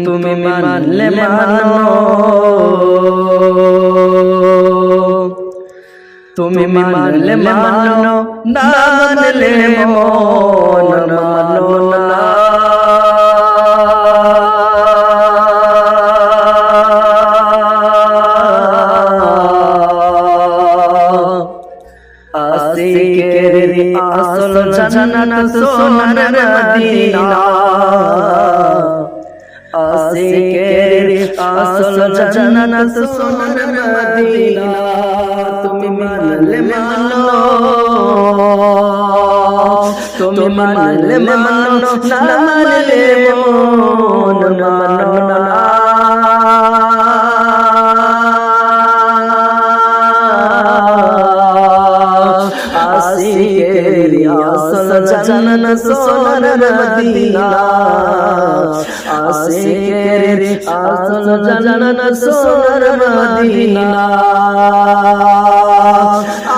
তুমি মানলে মানো, তুমি মানলে মানো, না মানলে মন মানো না। আশিকের আসল জান্নাত সোনার মদিনা, আশিকের আসল জান্নাত সোনার মদিনা। তুমি মানলে মানো, তুমি মানলে মানো, না মানলে মন মানো না। আশিকের আসল জান্নাত সোনার মদিনা, আশিকের আসল জান্নাত সোনার মদিনা।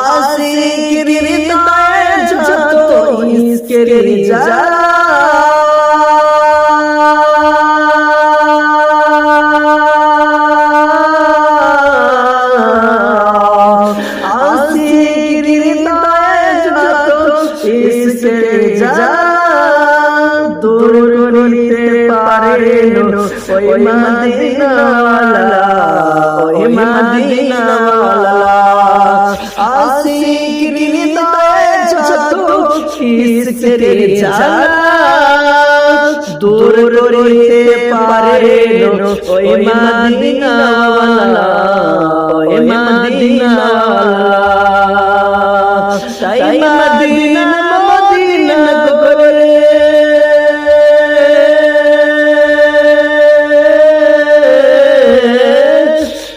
আশিকের হৃদয়ে যত ইশকের জ্বালা, দূর করিতে পারেন ওই মদিনাওয়ালা, ওই মদিনাওয়ালা। আশিকের হৃদয়ে যত ইশকের জ্বালা, দূর করিতে পারেন ওই মদিনাওয়ালা, ওই মদিনাওয়ালা। তাই মদিনা মদিনা করে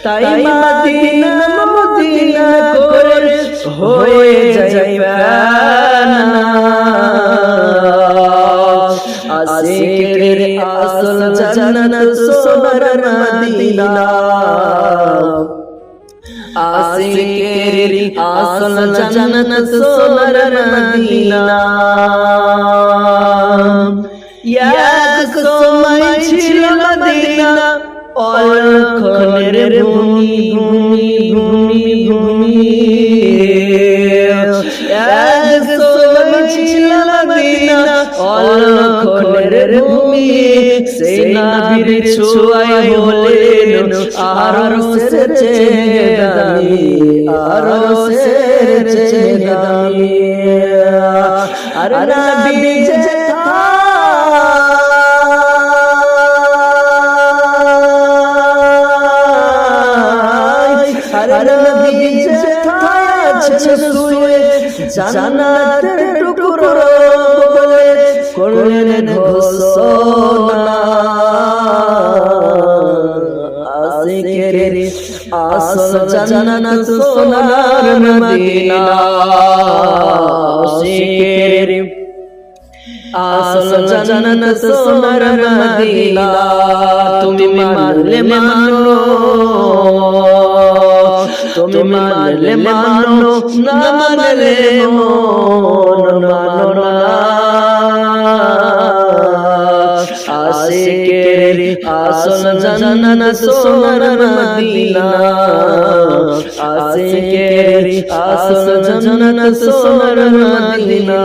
তাই মদিনা মদিনা করে হয়ে যাইবা না। আশিকের আসল জান্নাত সোনার মদিনা, আশিকের আসল জান্নাত সোনার মদিনা। এক সময় ছিল মদিনা অলক্ষণের ভূমি, ভূমি ভূমি ভূমি। এক সময় ছিল মদিনা অলক্ষণের ভূমি। সেই নবীর ছোঁয়ায় হলেন আরশের চেয়ে দামি, আরশের চেয়ে দামি। আর নবী জান্নাতের টুকরো বলে করলেন ঘোষণা। আশিকের আসল জান্নাত সোনার মদিনা, আশিকের আসল জান্নাত সোনার মদিনা। তুমি মানলে মানো, তুমি মানলে মানো, না মানলে মন মানো না। আশিকের আসল জান্নাত সোনার মদিনা, আশিকের আসল জান্নাত সোনার মদিনা।